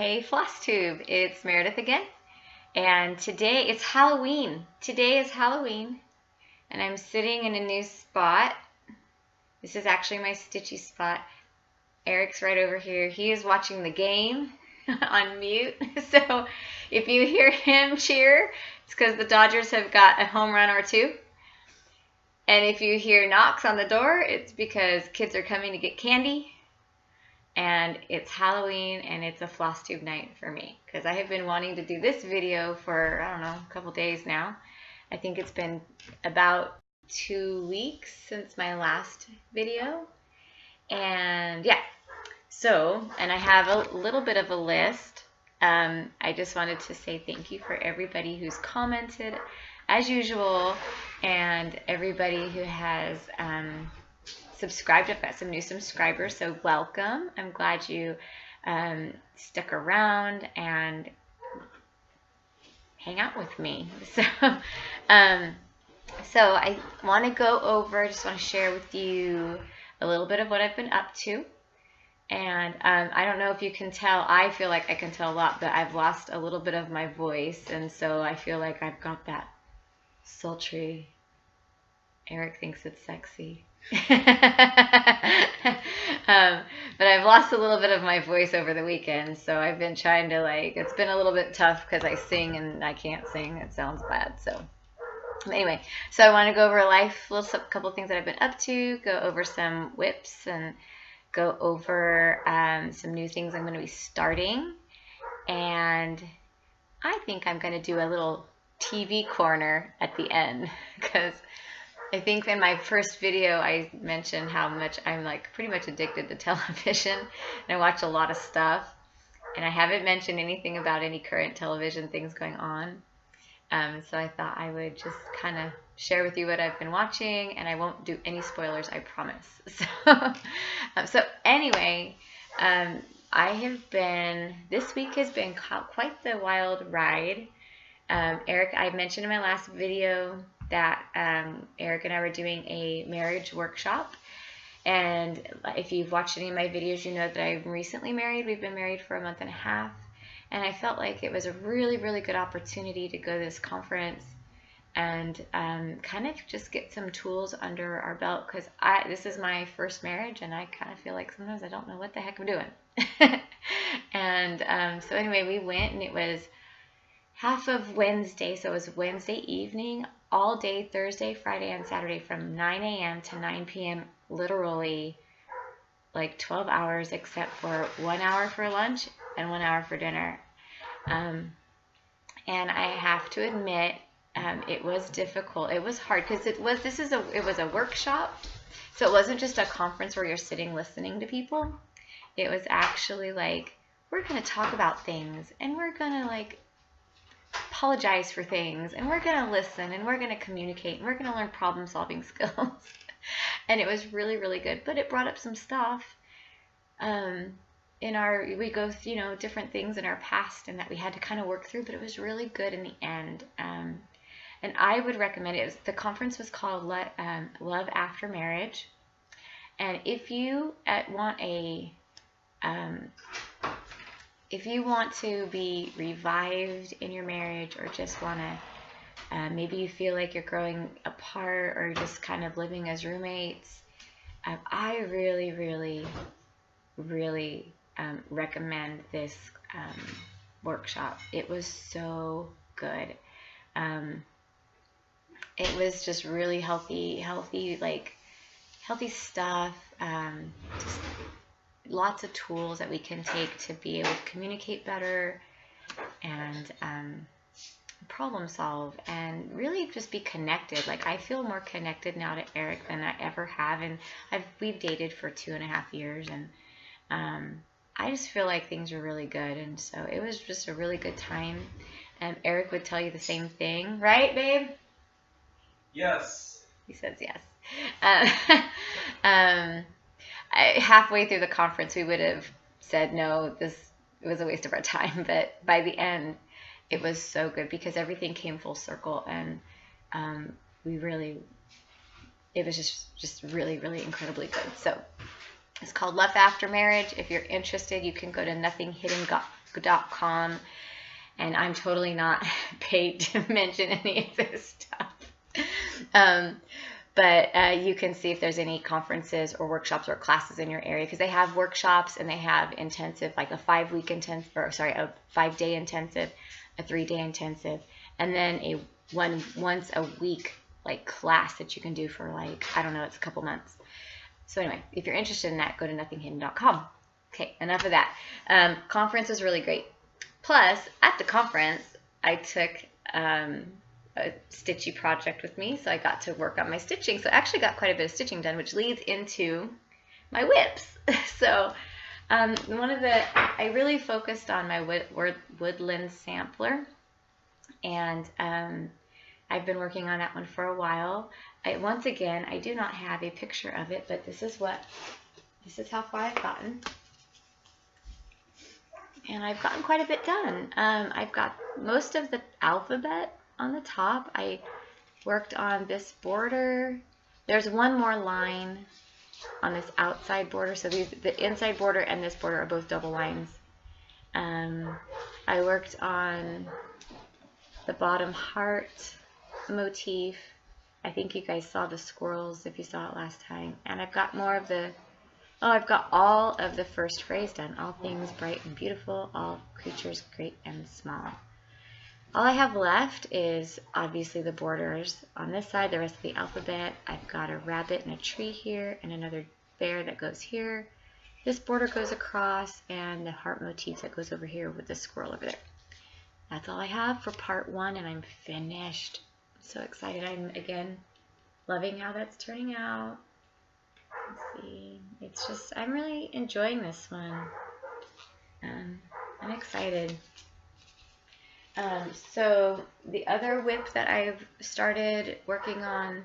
Hey Flosstube, it's Meredith again, and today it's Halloween. Today is Halloween, and I'm sitting in a new spot. This is actually my stitchy spot. Eric's right over here. He is watching the game on mute, so if you hear him cheer, it's because the Dodgers have got a home run or two. And if you hear knocks on the door, it's because kids are coming to get candy. And it's Halloween and it's a Flosstube night for me because I have been wanting to do this video for, I don't know, a couple days now. I think it's been about 2 weeks since my last video. And yeah, and I have a little bit of a list. I just wanted to say thank you for everybody who's commented as usual and everybody who has subscribed. I've got some new subscribers, so welcome. I'm glad you stuck around and hang out with me. So I want to go over, just want to share with you a little bit of what I've been up to. And I don't know if you can tell, I feel like I can tell a lot, but I've lost a little bit of my voice, and so I feel like I've got that sultry, Eric thinks it's sexy. But I've lost a little bit of my voice over the weekend, so I've been trying to, it's been a little bit tough because I sing and I can't sing. It sounds bad. So anyway, so I want to go over a couple things that I've been up to, go over some whips, and go over some new things I'm going to be starting. And I think I'm going to do a little TV corner at the end because I think in my first video I mentioned how much I'm pretty much addicted to television, and I watch a lot of stuff, and I haven't mentioned anything about any current television things going on. So I thought I would just kind of share with you what I've been watching, and I won't do any spoilers, I promise. So anyway, this week has been quite the wild ride. Eric, I mentioned in my last video that Eric and I were doing a marriage workshop, and if you've watched any of my videos, you know that I'm recently married. We've been married for a month and a half, and I felt like it was a really, really good opportunity to go to this conference and kind of just get some tools under our belt, because this is my first marriage, and I kind of feel like sometimes I don't know what the heck I'm doing. And so anyway, we went, and it was half of Wednesday, so it was Wednesday evening, all day, Thursday, Friday, and Saturday from 9 a.m. to 9 p.m., literally 12 hours except for 1 hour for lunch and 1 hour for dinner. And I have to admit, it was difficult. It was hard because it was a workshop, so it wasn't just a conference where you're sitting listening to people. It was actually we're going to talk about things, and we're going to apologize for things, and we're going to listen, and we're going to communicate, and we're going to learn problem solving skills. And it was really, really good, but it brought up some stuff we go through, different things in our past, and that we had to kind of work through, but it was really good in the end. And I would recommend it. The conference was called Love After Marriage, and if you want to be revived in your marriage, or just want to, maybe you feel like you're growing apart, or just kind of living as roommates, I really, really, really recommend this workshop. It was so good. It was just really healthy stuff. Just lots of tools that we can take to be able to communicate better and problem solve, and really just be connected. I feel more connected now to Eric than I ever have, and we've dated for 2.5 years, and I just feel like things are really good, and so it was just a really good time. And Eric would tell you the same thing, right, babe? Yes. He says yes. Halfway through the conference, we would have said no, it was a waste of our time, but by the end, it was so good because everything came full circle, and it was just really, really incredibly good. So It's called Love After Marriage. If you're interested, you can go to flosstube.com, and I'm totally not paid to mention any of this stuff. But you can see if there's any conferences or workshops or classes in your area, because they have workshops and they have intensive, like a 5-week intensive, or sorry, a 5-day intensive, a 3-day intensive, and then a once a week like class that you can do for, like, I don't know, it's a couple months. So anyway, if you're interested in that, go to nothinghidden.com. Okay, enough of that. Conference was really great. Plus, at the conference, I took a stitchy project with me, so I got to work on my stitching. So I actually got quite a bit of stitching done, which leads into my whips. So I really focused on my woodland sampler, and I've been working on that one for a while. Once again, I do not have a picture of it, but this is how far I've gotten. And I've gotten quite a bit done. I've got most of the alphabet on the top. I worked on this border. There's one more line on this outside border. So the inside border and this border are both double lines. I worked on the bottom heart motif. I think you guys saw the squirrels if you saw it last time. And I've got more of the, I've got all of the first phrase done. All things bright and beautiful, all creatures great and small. All I have left is obviously the borders on this side, the rest of the alphabet. I've got a rabbit and a tree here, and another bear that goes here. This border goes across, and the heart motif that goes over here with the squirrel over there. That's all I have for part 1, and I'm finished. I'm so excited. I'm, again, loving how that's turning out. Let's see. It's just, I'm really enjoying this one. I'm excited. So the other whip that I've started working on,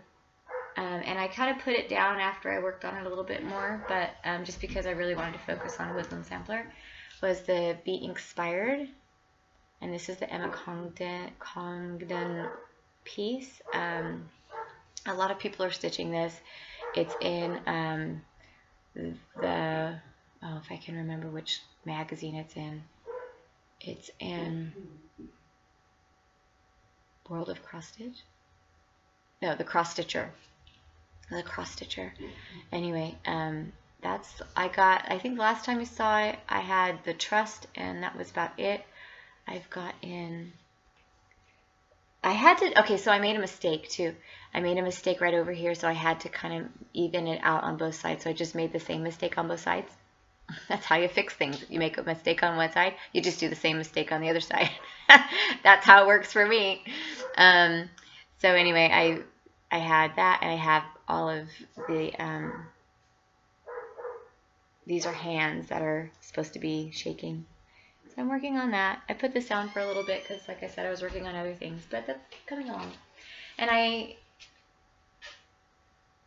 and I kind of put it down after I worked on it a little bit more, but just because I really wanted to focus on a woodland sampler, was the Be Inspired. And this is the Emma Congdon piece. A lot of people are stitching this. It's in if I can remember which magazine it's in. It's in World of Cross Stitch? No, the Cross Stitcher. The Cross Stitcher. Anyway, I think last time you saw it, I had the Trust, and that was about it. I've got in, okay, so I made a mistake too. I made a mistake right over here, so I had to kind of even it out on both sides. So I just made the same mistake on both sides. That's how you fix things. You make a mistake on one side, you just do the same mistake on the other side. That's how it works for me. So anyway, I had that, and I have all of the, these are hands that are supposed to be shaking. So I'm working on that. I put this down for a little bit because, like I said, I was working on other things, but that's coming along. And I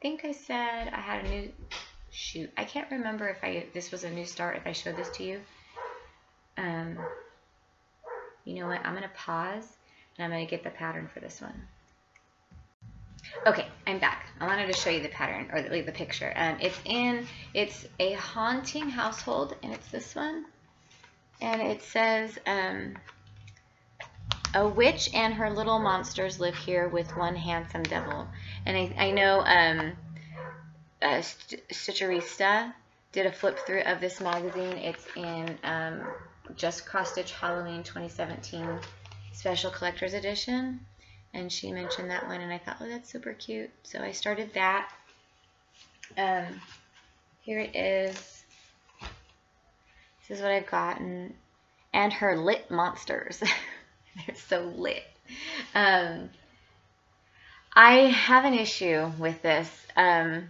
think I said I had a new, shoot, I can't remember if this was a new start, if I showed this to you. You know what, I'm going to pause, and I'm going to get the pattern for this one. Okay, I'm back. I wanted to show you the pattern, or the picture. It's a haunting household, and it's this one. And it says, a witch and her little monsters live here with one handsome devil. And I know Stitcherista did a flip through of this magazine. It's in Just Cross Stitch Halloween 2017 Special Collector's Edition. And she mentioned that one, and I thought, oh, that's super cute. So I started that. Here it is. This is what I've gotten. And her lit monsters. They're so lit. I have an issue with this. I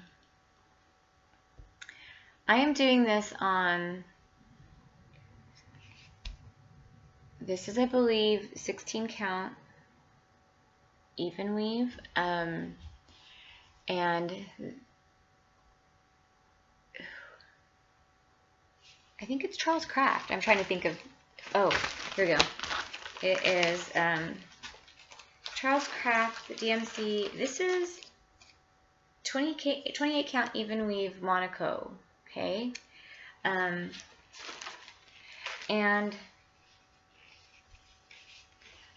am doing this on, this is, I believe, 16 count even weave. And I think it's Charles Craft. I'm trying to think of, oh, here we go. It is Charles Craft, the DMC. This is 28 count even weave Monaco, okay? And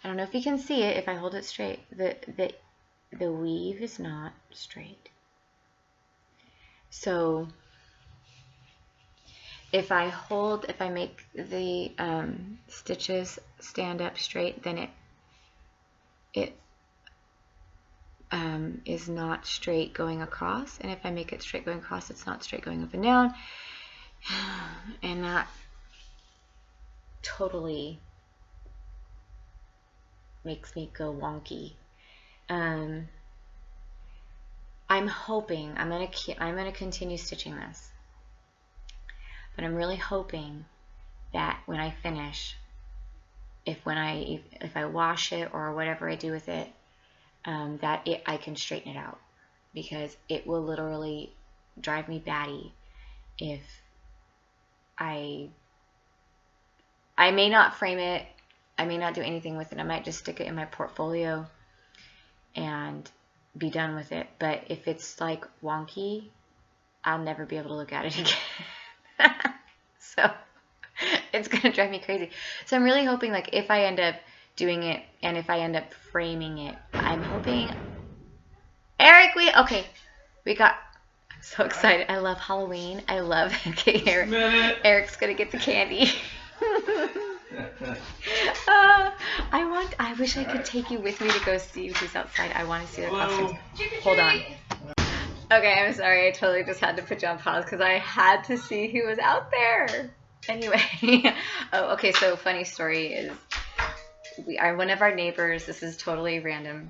I don't know if you can see it if I hold it straight. The weave is not straight. So if I make the stitches stand up straight, then it is not straight going across, and if I make it straight going across, it's not straight going up and down, and that totally makes me go wonky. I'm hoping I'm gonna continue stitching this, but I'm really hoping that when I finish, if I wash it or whatever I do with it, I can straighten it out, because it will literally drive me batty if I may not frame it, I may not do anything with it, I might just stick it in my portfolio and be done with it. But if it's like wonky, I'll never be able to look at it again. So it's gonna drive me crazy. So I'm really hoping, like, if I end up doing it and if I end up framing it, I'm hoping, Eric, I'm so excited. I love Halloween. I love, okay, Eric's gonna get the candy. I wish I could take you with me to go see who's outside. I want to see the costumes. Hold on. Okay, I'm sorry. I totally just had to put you on pause because I had to see who was out there. Anyway, oh, okay. So funny story is, one of our neighbors. This is totally random.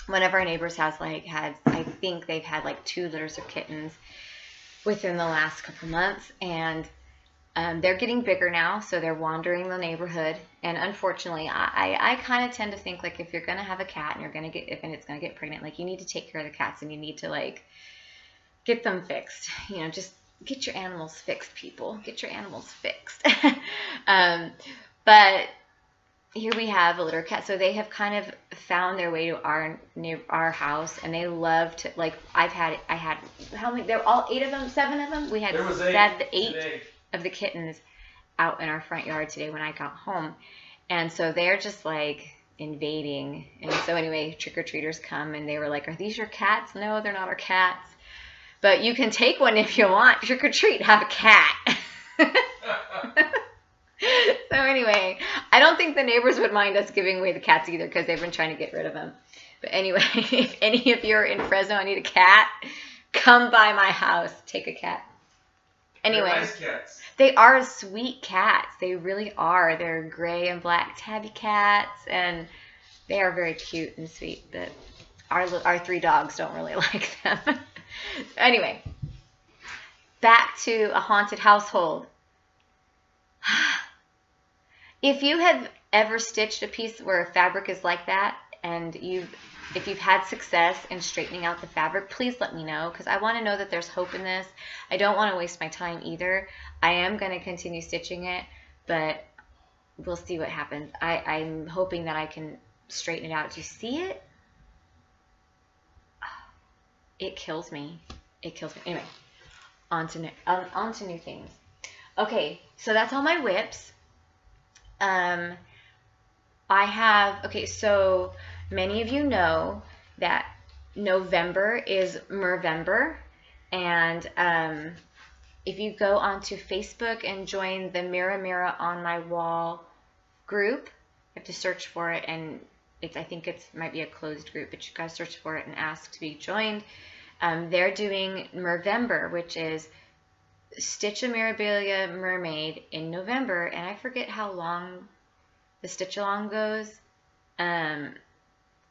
One of our neighbors has I think they've had like 2 litters of kittens within the last couple months, and they're getting bigger now, so they're wandering the neighborhood. And unfortunately, I kind of tend to think, like, if you're gonna have a cat and it's gonna get pregnant, like, you need to take care of the cats and you need to, like, get them fixed. You know, just get your animals fixed, people. Get your animals fixed. But here we have a litter cat, so they have kind of found their way to our house, and they love to, like, I had how many? They're all 8 of them, 7 of them. We had 8 of the kittens out in our front yard today when I got home, and so they're just like invading. And so anyway, trick-or-treaters come, and they were like, "Are these your cats?" No, they're not our cats, but you can take one if you want. Trick-or-treat, have a cat. So anyway, I don't think the neighbors would mind us giving away the cats either, because they've been trying to get rid of them. But anyway, if any of you are in Fresno and need a cat, come by my house, take a cat. Anyway, they're nice cats. They are sweet cats. They really are. They're gray and black tabby cats, and they are very cute and sweet. But our 3 dogs don't really like them. Anyway, back to a haunted household. If you have ever stitched a piece where fabric is like that, and if you've had success in straightening out the fabric, please let me know, because I want to know that there's hope in this. I don't want to waste my time either. I am going to continue stitching it, but we'll see what happens. I'm hoping that I can straighten it out. Do you see it? It kills me. It kills me. Anyway, on to new things. Okay, so that's all my whips. So many of you know that November is Mervember, and if you go onto Facebook and join the Mirror Mirror on My Wall group, you have to search for it, and I think it might be a closed group, but you guys search for it and ask to be joined. They're doing Mervember, which is Stitch a Mirabilia Mermaid in November, and I forget how long the stitch along goes,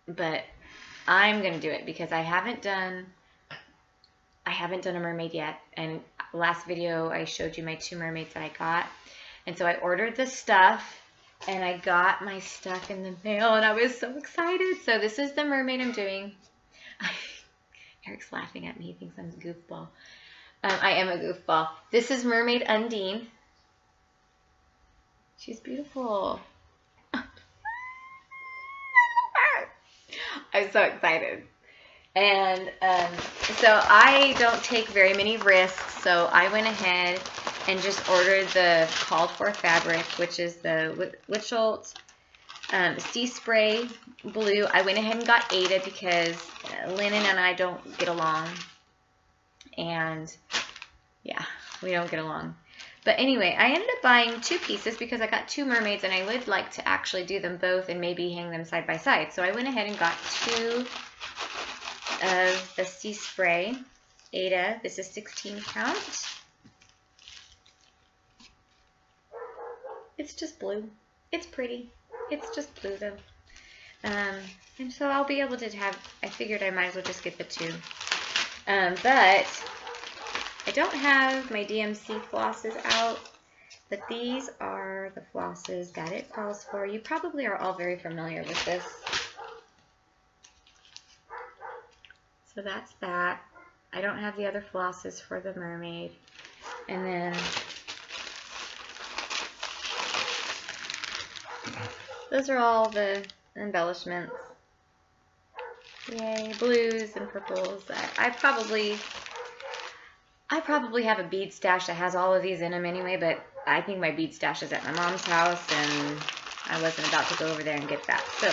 but I'm gonna do it because I haven't done a mermaid yet. And last video I showed you my 2 mermaids that I got, and so I ordered the stuff and I got my stuff in the mail, and I was so excited. So this is the mermaid I'm doing. Eric's laughing at me. He thinks I'm a goofball. I am a goofball. This is Mermaid Undine. She's beautiful. I'm so excited. And so I don't take very many risks, so I went ahead and just ordered the called for fabric, which is the Witchelt Sea Spray blue. I went ahead and got Ada because Lennon and I don't get along. And yeah, we don't get along. But anyway, I ended up buying 2 pieces because I got 2 mermaids and I would like to actually do them both and maybe hang them side by side. So I went ahead and got 2 of the Sea Spray Ada. This is 16 count. It's just blue. It's pretty. It's just blue though. And so I'll be able to have, I figured I might as well just get the 2. But I don't have my DMC flosses out, but these are the flosses that it calls for. You probably are all very familiar with this. So that's that. I don't have the other flosses for the mermaid. And then those are all the embellishments. Yay, blues and purples. I probably have a bead stash that has all of these in them anyway, but I think my bead stash is at my mom's house, and I wasn't about to go over there and get that. So,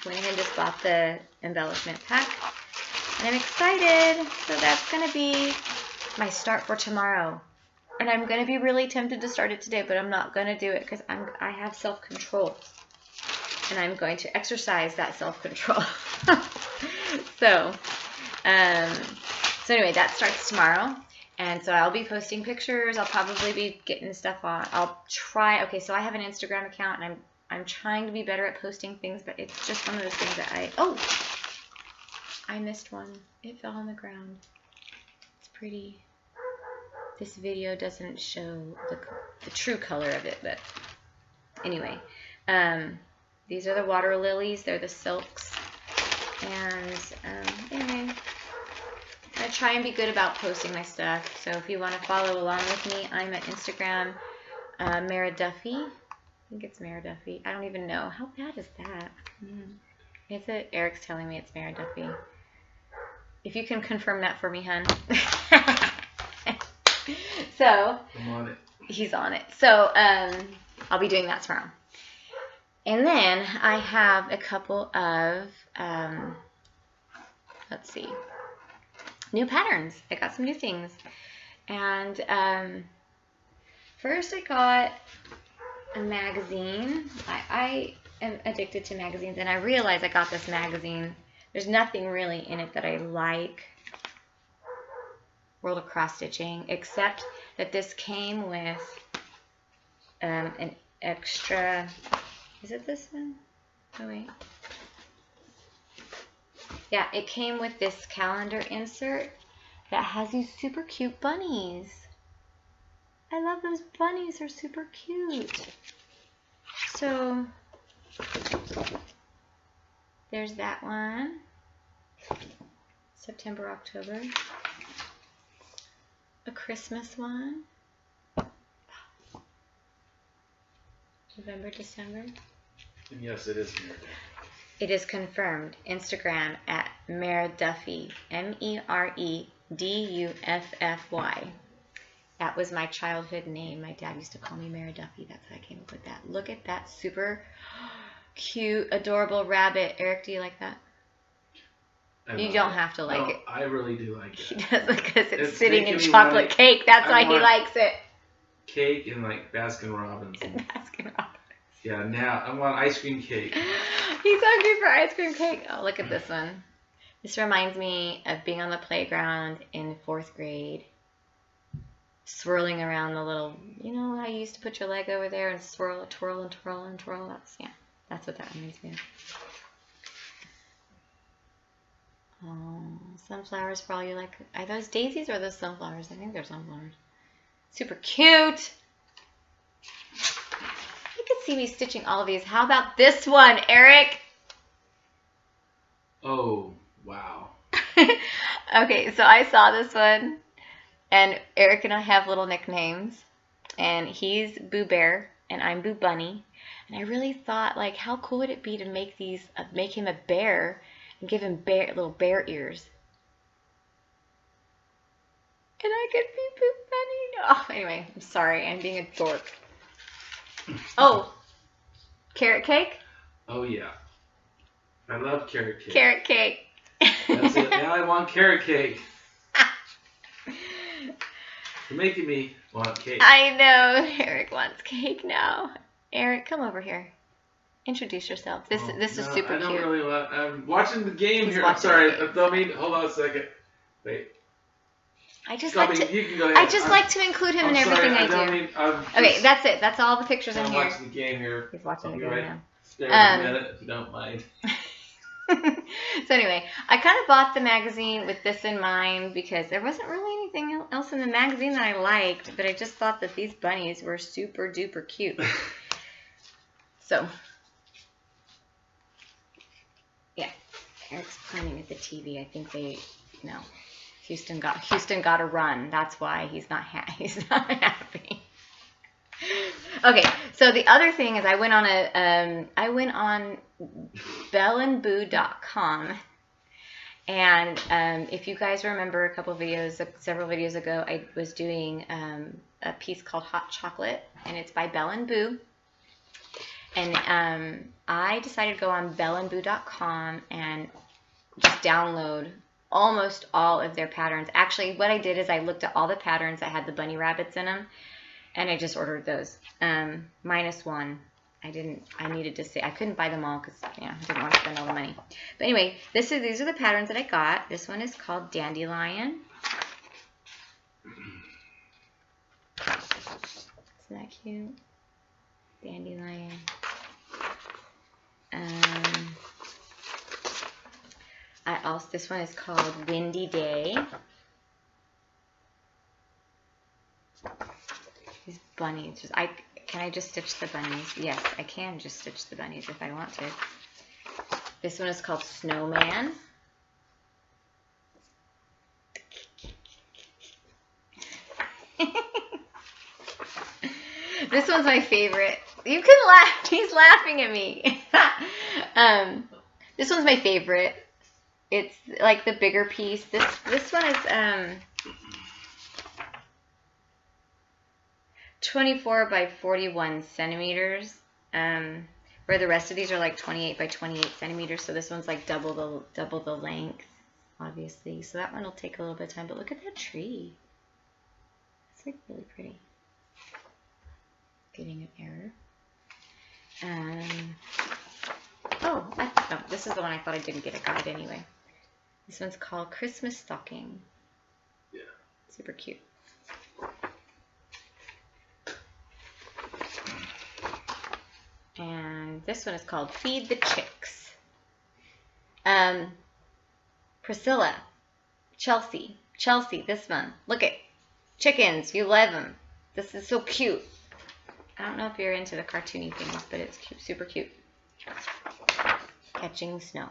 went ahead and just bought the embellishment pack, and I'm excited. So that's going to be my start for tomorrow. And I'm going to be really tempted to start it today, but I'm not going to do it because I have self-control. And I'm going to exercise that self-control. So anyway, that starts tomorrow. And so I'll be posting pictures. I'll probably be getting stuff on. I'll try. Okay, so I have an Instagram account, and I'm trying to be better at posting things, but it's just one of those things that I missed one. It fell on the ground. It's pretty. This video doesn't show the true color of it, but anyway. These are the water lilies. They're the silks. And anyway, I try and be good about posting my stuff. So if you want to follow along with me, I'm at Instagram, Mara Duffy. I think it's Mara Duffy. I don't even know. How bad is that? Eric's telling me it's Mara Duffy. If you can confirm that for me, hun. So I'm on it. He's on it. So I'll be doing that tomorrow. And then I have a couple of, let's see, new patterns. I got some new things. And first I got a magazine. I am addicted to magazines, and I realized I got this magazine. There's nothing really in it that I like, World of Cross Stitching, except that this came with an extra... Is it this one? Oh, wait. Yeah, it came with this calendar insert that has these super cute bunnies. I love those bunnies. They're super cute. So, there's that one. September, October. A Christmas one. November, December. And yes, it is Mara Duffy. It is confirmed. Instagram at Mara Duffy. MEREDUFFY. That was my childhood name. My dad used to call me Mara Duffy. That's how I came up with that. Look at that super cute, adorable rabbit. Eric, do you like that? You don't have to like it. I really do like it. He does, because it's sitting in chocolate cake. That's why he likes it. Cake and like Baskin Robbins. Baskin Robbins. Yeah, now I want ice cream cake. He's hungry for ice cream cake. Oh, look at this one. This reminds me of being on the playground in 4th grade, swirling around the little, you know how you used to put your leg over there and swirl, twirl, and twirl, and twirl? That's what that reminds me of. Oh, sunflowers for all you like. Are those daisies or those sunflowers? I think they're sunflowers. Super cute. You could see me stitching all of these. How about this one, Eric? Oh, wow. Okay, so I saw this one, and Eric and I have little nicknames, and he's Boo Bear, and I'm Boo Bunny, and I really thought, like, how cool would it be to make these, make him a bear, and give him little bear ears. And I could be Boo Bunny. Oh, anyway, I'm sorry. I'm being a dork. Oh, carrot cake? Oh yeah. I love carrot cake. Carrot cake. That's it. Now I want carrot cake. You're making me want cake. I know. Eric wants cake now. Eric, come over here. Introduce yourself. This is super I don't cute. really want. I'm watching the game He's here. I'm watching sorry. the game. Don't mean. Hold on a second. Wait. I just Tell like me, to. you can go ahead. I just like to include him in everything I do. Okay, that's it. That's all the pictures in I'm here. watching the game here. He's watching the I'll be game right now. There in a minute, if you don't mind. So anyway, I kind of bought the magazine with this in mind because there wasn't really anything else in the magazine that I liked, but I just thought that these bunnies were super duper cute. So, yeah, Eric's pointing at the TV. I think Houston got a run. That's why he's not happy. Okay, so the other thing is I went on bellandboo.com, and if you guys remember several videos ago, I was doing a piece called Hot Chocolate, and it's by Bell and Boo. And I decided to go on bellandboo.com and just download almost all of their patterns. Actually, what I did is I looked at all the patterns that had the bunny rabbits in them, and I just ordered those. Minus one. I needed to see. I couldn't buy them all because I didn't want to spend all the money. But anyway, these are the patterns that I got. This one is called Dandelion. Isn't that cute? Dandelion. This one is called Windy Day. These bunnies. Can I just stitch the bunnies? Yes, I can just stitch the bunnies if I want to. This one is called Snowman. This one's my favorite. You can laugh. He's laughing at me. This one's my favorite. It's like the bigger piece. This one is 24 by 41 centimeters, where the rest of these are like 28 by 28 centimeters. So this one's like double the length, obviously. So that one will take a little bit of time. But look at that tree. It's like really pretty. Getting an error. Oh, this is the one I thought I didn't get a guide anyway. This one's called Christmas Stocking. Yeah. Super cute. And this one is called Feed the Chicks. Priscilla, Chelsea, this one. Look at chickens. You love them. This is so cute. I don't know if you're into the cartoony things, but it's cute, super cute. Catching snow.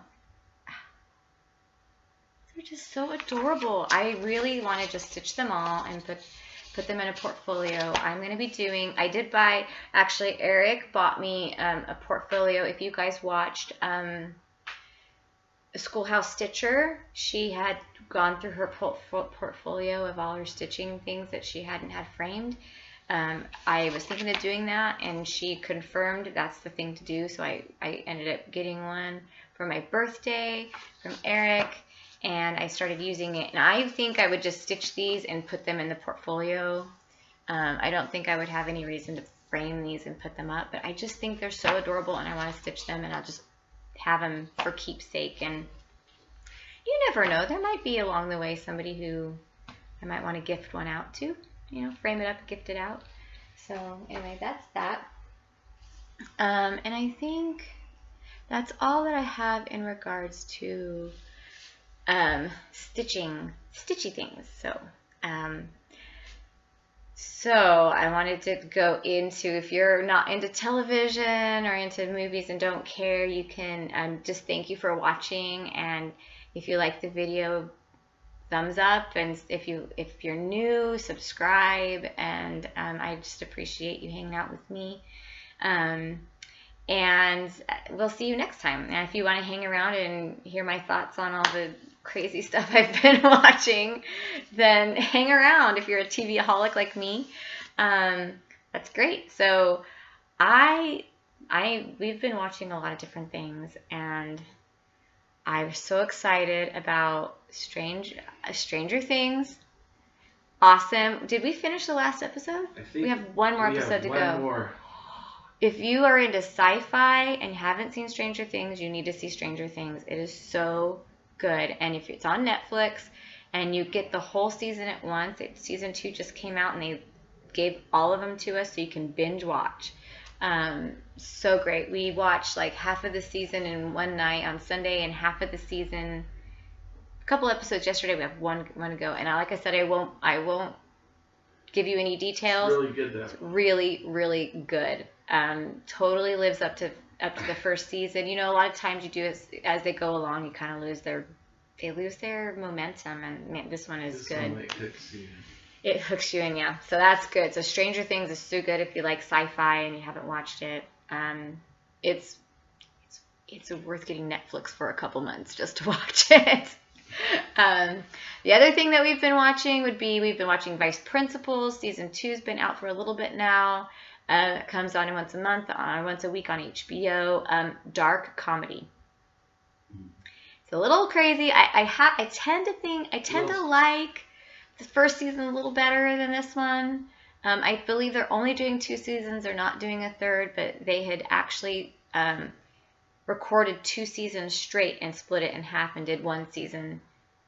They're just so adorable. I really want to just stitch them all and put them in a portfolio. I'm going to be doing, I did buy, actually Eric bought me a portfolio. If you guys watched Schoolhouse Stitcher, she had gone through her portfolio of all her stitching things that she hadn't had framed. I was thinking of doing that, and she confirmed that's the thing to do, so I ended up getting one for my birthday from Eric, and I started using it, and I think I would just stitch these and put them in the portfolio. I don't think I would have any reason to frame these and put them up, but I just think they're so adorable, and I want to stitch them, and I'll just have them for keepsake. And you never know, there might be along the way somebody who I might want to gift one out to. You know, frame it up, gift it out. So anyway, that's that. And I think that's all that I have in regards to stitchy things. So I wanted to go into, if you're not into television or into movies and don't care, you can just thank you for watching. And if you like the video, thumbs up, and if you're new, subscribe, and I just appreciate you hanging out with me, and we'll see you next time. And if you want to hang around and hear my thoughts on all the crazy stuff I've been watching, then hang around. If you're a TV-aholic like me, that's great. So I we've been watching a lot of different things, and I'm so excited about Stranger Things. Awesome. Did we finish the last episode? I think We have one more episode to go. One more. If you are into sci-fi and haven't seen Stranger Things, you need to see Stranger Things. It is so good. And if it's on Netflix and you get the whole season at once, season 2 just came out and they gave all of them to us so you can binge watch. So great. We watched like half of the season in one night on Sunday and half of the season, a couple episodes yesterday. We have one to go. And like I said, I won't give you any details. It's really good though. It's really, really good. Totally lives up to the first season. You know, a lot of times you do as they go along, you kind of lose their momentum, and man, this one is good. It hooks you in, yeah. So that's good. So Stranger Things is so good if you like sci-fi and you haven't watched it. It's worth getting Netflix for a couple months just to watch it. The other thing that we've been watching we've been watching Vice Principals. Season 2's been out for a little bit now. It comes on once a month, once a week on HBO. Dark comedy. It's a little crazy. I tend to like the first season a little better than this one. I believe they're only doing 2 seasons. They're not doing a third, but they had actually recorded 2 seasons straight and split it in half and did 1 season,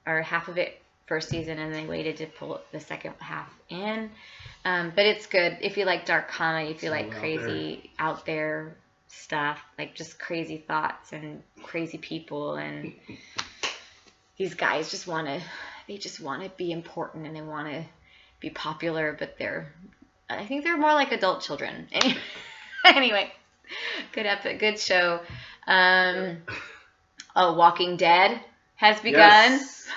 or half of it first season, and they waited to pull the second half in. But it's good if you like dark comedy, if you like crazy out there stuff, like just crazy thoughts and crazy people, and these guys just want to be important and they want to be popular, but I think they're more like adult children. Anyway, good show. Walking Dead has begun. Yes.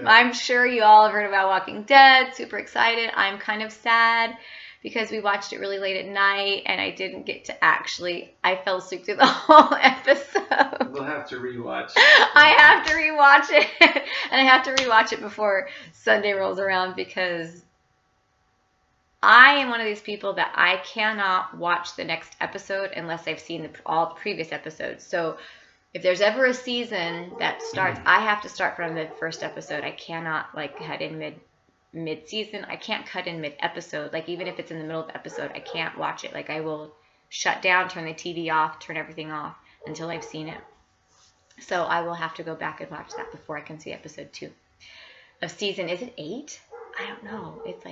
I'm sure you all have heard about Walking Dead. Super excited. I'm kind of sad because we watched it really late at night and I didn't get to I fell asleep through the whole episode. We'll have to rewatch. I have to rewatch it. And I have to rewatch it before Sunday rolls around because I am one of these people that I cannot watch the next episode unless I've seen all the previous episodes. So if there's ever a season that starts, I have to start from the first episode. I cannot cut in mid-season. I can't cut in mid-episode. Even if it's in the middle of the episode, I can't watch it. I will shut down, turn the TV off, turn everything off until I've seen it. So I will have to go back and watch that before I can see episode 2 of season. Is it 8? I don't know. It's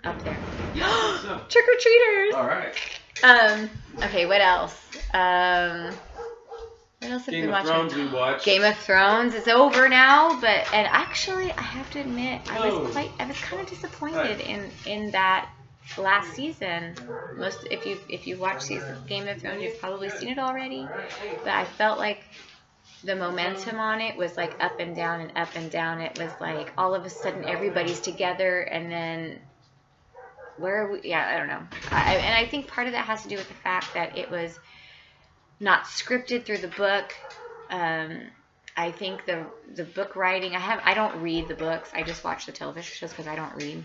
up there. Trick-or-treaters! All right. Okay, what else? What else have we watched? Game of Thrones we watched. Game of Thrones is over now, and actually I have to admit I was kind of disappointed in that last season. If you've watched Game of Thrones, you've probably seen it already. But I felt like the momentum on it was up and down and up and down. It was all of a sudden everybody's together and then where are we? Yeah, I don't know. And I think part of that has to do with the fact that it was not scripted through the book. I think the book writing, I don't read the books. I just watch the television shows because I don't read.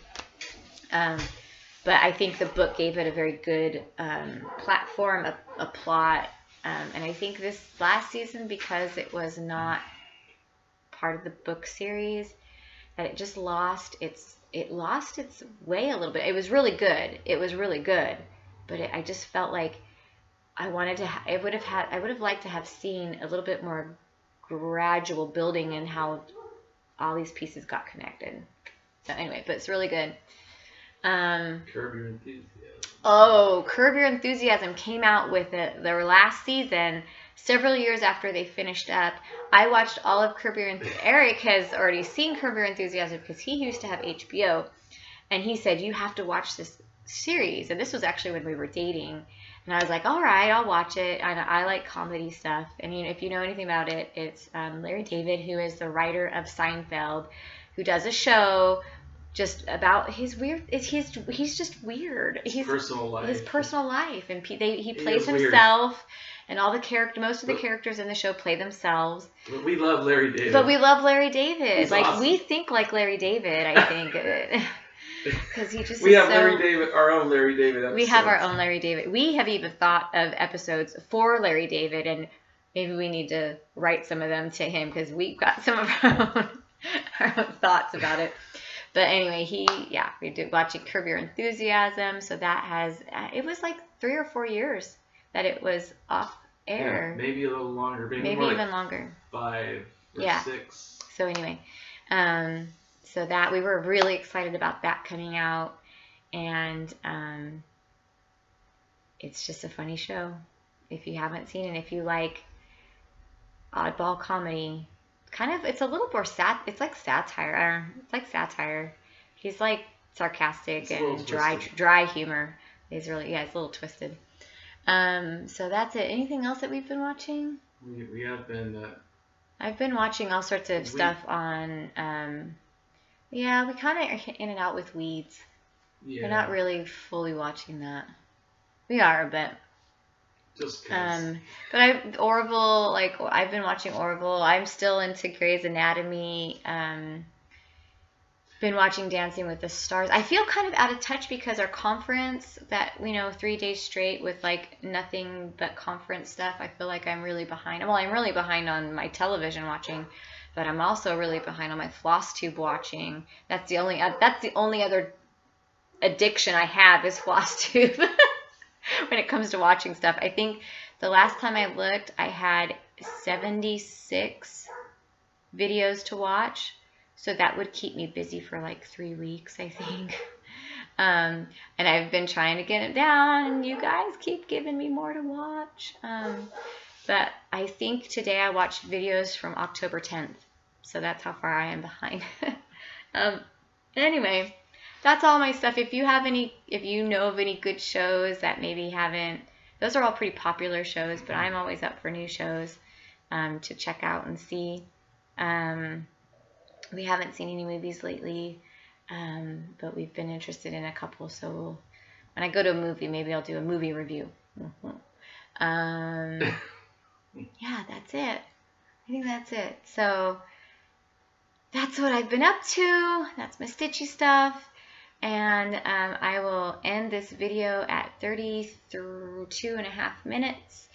But I think the book gave it a very good platform, a plot. And I think this last season, because it was not part of the book series, that it just lost its way a little bit. It was really good. But I just felt like I would have liked to have seen a little bit more gradual building in how all these pieces got connected. So anyway, but it's really good. Curb Your Enthusiasm. Oh, Curb Your Enthusiasm came out with their last season several years after they finished up. I watched all of Curb Your Enthusiasm. Eric has already seen Curb Your Enthusiasm because he used to have HBO. And he said, you have to watch this series. And this was actually when we were dating. And I was like, all right, I'll watch it. I like comedy stuff. And if you know anything about it, it's Larry David, who is the writer of Seinfeld, who does a show just about his weird. He's just weird. His personal life, and he plays himself. Weird. And all most of the characters in the show play themselves. But we love Larry David. He's awesome. We think like Larry David. I think. because he just we is have Larry David, our own Larry David episodes. We have our own Larry David. We have even thought of episodes for Larry David, and maybe we need to write some of them to him because we've got some of our own thoughts about it. But anyway, we did watching Curb Your Enthusiasm, so that has, it was like 3 or 4 years that it was off air. Yeah, maybe a little longer. Maybe even longer. 5 or 6. So anyway, so that we were really excited about that coming out, and it's just a funny show. If you haven't seen it, if you like oddball comedy, it's a little more it's like satire. It's like satire. He's like sarcastic and dry humor. It's really, it's a little twisted. So that's it. Anything else that we've been watching? We have been. I've been watching all sorts of stuff on. We kind of are in and out with Weeds. Yeah. We're not really fully watching that. We are a bit. Just cause. But Orville, I've been watching Orville. I'm still into Grey's Anatomy. Been watching Dancing with the Stars. I feel kind of out of touch because our conference that 3 days straight with nothing but conference stuff. I feel like I'm really behind. Well, I'm really behind on my television watching, but I'm also really behind on my Flosstube watching. That's the only other addiction I have is Flosstube. When it comes to watching stuff. I think the last time I looked, I had 76 videos to watch. So that would keep me busy for 3 weeks, I think. And I've been trying to get it down, and you guys keep giving me more to watch. But I think today I watched videos from October 10th. So that's how far I am behind. Anyway, that's all my stuff. If you know of any good shows that maybe haven't, those are all pretty popular shows, but I'm always up for new shows to check out and see. We haven't seen any movies lately, but we've been interested in a couple, so when I go to a movie, maybe I'll do a movie review. Yeah, that's it. I think that's it. So that's what I've been up to. That's my stitchy stuff. And I will end this video at 32.5 minutes.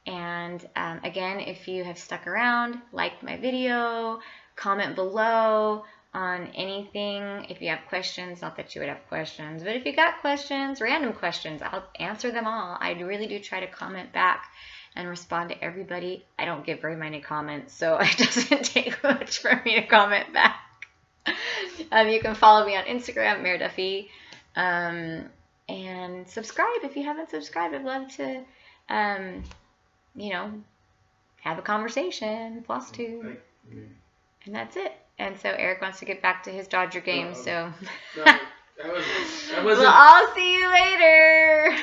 And again, if you have stuck around, like my video, comment below on anything. If you have questions, not that you would have questions, but if you got questions, random questions, I'll answer them all. I really do try to comment back and respond to everybody. I don't get very many comments, so it doesn't take much for me to comment back. You can follow me on Instagram, Mare Duffy, and subscribe if you haven't subscribed. I'd love to, have a conversation, Flosstube, and that's it. And so Eric wants to get back to his Dodger game, so no, that wasn't. Well, I'll see you later.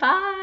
Bye.